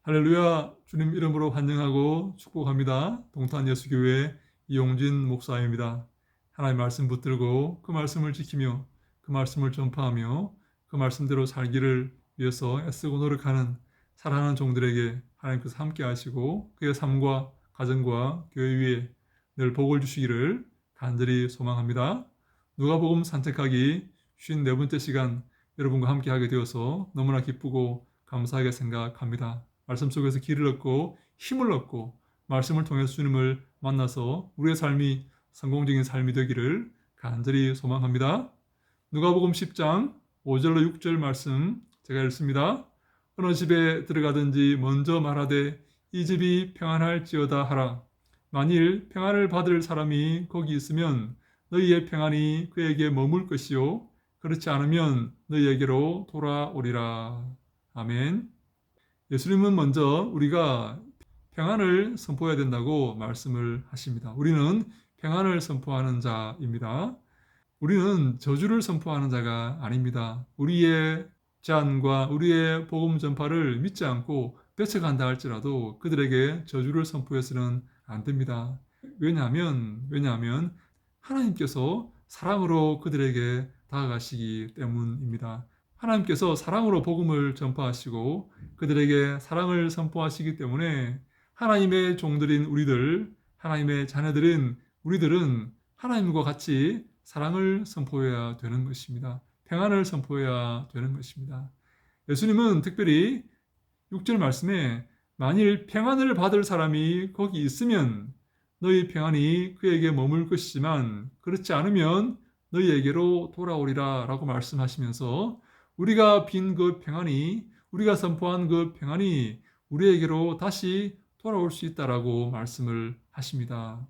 할렐루야. 주님 이름으로 환영하고 축복합니다. 동탄 예수교회 이용진 목사입니다. 하나님의 말씀 붙들고 그 말씀을 지키며 그 말씀을 전파하며 그 말씀대로 살기를 위해서 애쓰고 노력하는 사랑하는 종들에게 하나님께서 함께 하시고 그의 삶과 가정과 교회 위에 늘 복을 주시기를 간절히 소망합니다. 누가복음 산책하기 54번째 시간 여러분과 함께 하게 되어서 너무나 기쁘고 감사하게 생각합니다. 말씀 속에서 길을 얻고 힘을 얻고 말씀을 통해서 주님을 만나서 우리의 삶이 성공적인 삶이 되기를 간절히 소망합니다. 누가복음 10장 5절로 6절 말씀 제가 읽습니다. 어느 집에 들어가든지 먼저 말하되 이 집이 평안할지어다 하라. 만일 평안을 받을 사람이 거기 있으면 너희의 평안이 그에게 머물 것이요 그렇지 않으면 너희에게로 돌아오리라. 아멘. 예수님은 먼저 우리가 평안을 선포해야 된다고 말씀을 하십니다. 우리는 평안을 선포하는 자입니다. 우리는 저주를 선포하는 자가 아닙니다. 우리의 제안과 우리의 복음 전파를 믿지 않고 뺏어간다 할지라도 그들에게 저주를 선포해서는 안 됩니다. 왜냐하면 하나님께서 사랑으로 그들에게 다가가시기 때문입니다. 하나님께서 사랑으로 복음을 전파하시고 그들에게 사랑을 선포하시기 때문에 하나님의 종들인 우리들, 하나님의 자녀들인 우리들은 하나님과 같이 사랑을 선포해야 되는 것입니다. 평안을 선포해야 되는 것입니다. 예수님은 특별히 6절 말씀에 만일 평안을 받을 사람이 거기 있으면 너희 평안이 그에게 머물 것이지만 그렇지 않으면 너희에게로 돌아오리라 라고 말씀하시면서 우리가 빈 그 평안이 우리가 선포한 그 평안이 우리에게로 다시 돌아올 수 있다라고 말씀을 하십니다.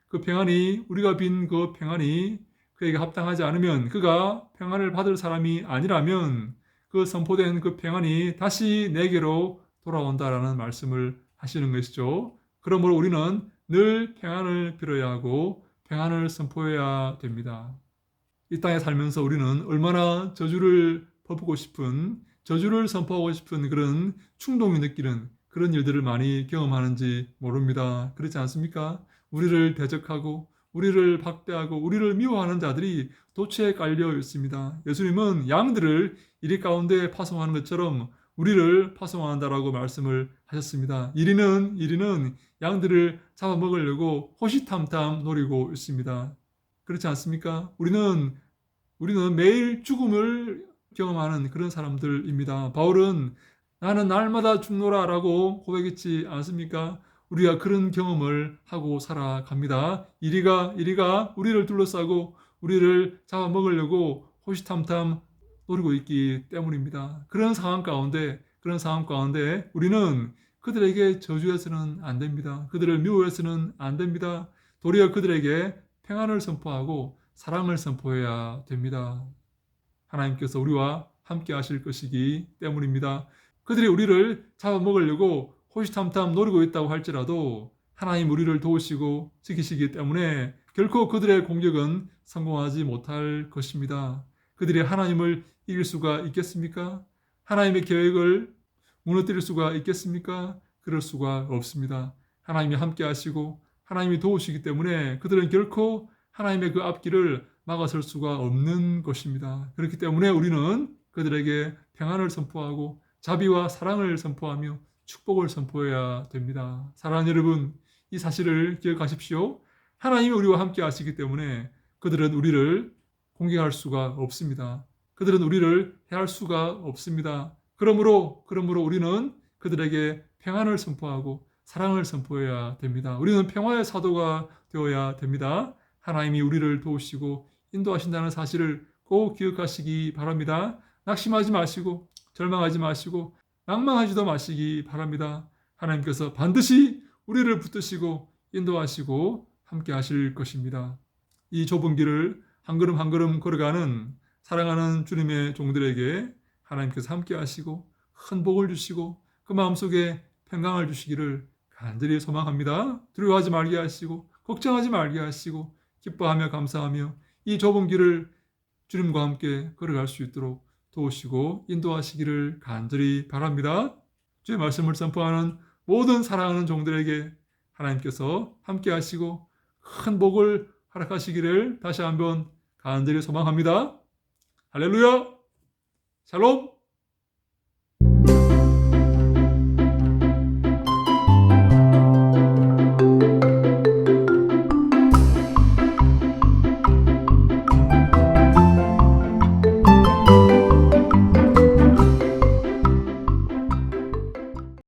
그 평안이 우리가 빈 그 평안이 그에게 합당하지 않으면 그가 평안을 받을 사람이 아니라면 그 선포된 그 평안이 다시 내게로 돌아온다라는 말씀을 하시는 것이죠. 그러므로 우리는 늘 평안을 빌어야 하고 평안을 선포해야 됩니다. 이 땅에 살면서 우리는 얼마나 저주를 퍼붓고 싶은, 저주를 선포하고 싶은 그런 충동이 느끼는 그런 일들을 많이 경험하는지 모릅니다. 그렇지 않습니까? 우리를 대적하고 우리를 박대하고 우리를 미워하는 자들이 도처에 깔려 있습니다. 예수님은 양들을 이리 가운데 파송하는 것처럼 우리를 파송한다라고 말씀을 하셨습니다. 이리는 양들을 잡아먹으려고 호시탐탐 노리고 있습니다. 그렇지 않습니까? 우리는 매일 죽음을 경험하는 그런 사람들입니다. 바울은 나는 날마다 죽노라 라고 고백했지 않습니까? 우리가 그런 경험을 하고 살아갑니다. 이리가 우리를 둘러싸고 우리를 잡아먹으려고 호시탐탐 노리고 있기 때문입니다. 그런 상황 가운데 우리는 그들에게 저주해서는 안 됩니다. 그들을 미워해서는 안 됩니다. 도리어 그들에게 평안을 선포하고 사랑을 선포해야 됩니다. 하나님께서 우리와 함께 하실 것이기 때문입니다. 그들이 우리를 잡아먹으려고 호시탐탐 노리고 있다고 할지라도 하나님 우리를 도우시고 지키시기 때문에 결코 그들의 공격은 성공하지 못할 것입니다. 그들이 하나님을 이길 수가 있겠습니까? 하나님의 계획을 무너뜨릴 수가 있겠습니까? 그럴 수가 없습니다. 하나님이 함께 하시고 하나님이 도우시기 때문에 그들은 결코 하나님의 그 앞길을 막아설 수가 없는 것입니다. 그렇기 때문에 우리는 그들에게 평안을 선포하고 자비와 사랑을 선포하며 축복을 선포해야 됩니다. 사랑하는 여러분, 이 사실을 기억하십시오. 하나님이 우리와 함께 하시기 때문에 그들은 우리를 공격할 수가 없습니다. 그들은 우리를 해할 수가 없습니다. 그러므로 우리는 그들에게 평안을 선포하고 사랑을 선포해야 됩니다. 우리는 평화의 사도가 되어야 됩니다. 하나님이 우리를 도우시고 인도하신다는 사실을 꼭 기억하시기 바랍니다. 낙심하지 마시고 절망하지 마시고 낭망하지도 마시기 바랍니다. 하나님께서 반드시 우리를 붙드시고 인도하시고 함께 하실 것입니다. 이 좁은 길을 한 걸음 한 걸음 걸어가는 사랑하는 주님의 종들에게 하나님께서 함께 하시고 큰 복을 주시고 그 마음속에 평강을 주시기를 간절히 소망합니다. 두려워하지 말게 하시고 걱정하지 말게 하시고 기뻐하며 감사하며 이 좁은 길을 주님과 함께 걸어갈 수 있도록 도우시고 인도하시기를 간절히 바랍니다. 주의 말씀을 전파하는 모든 사랑하는 종들에게 하나님께서 함께 하시고 큰 복을 허락하시기를 다시 한번 간절히 소망합니다. 할렐루야! 샬롬!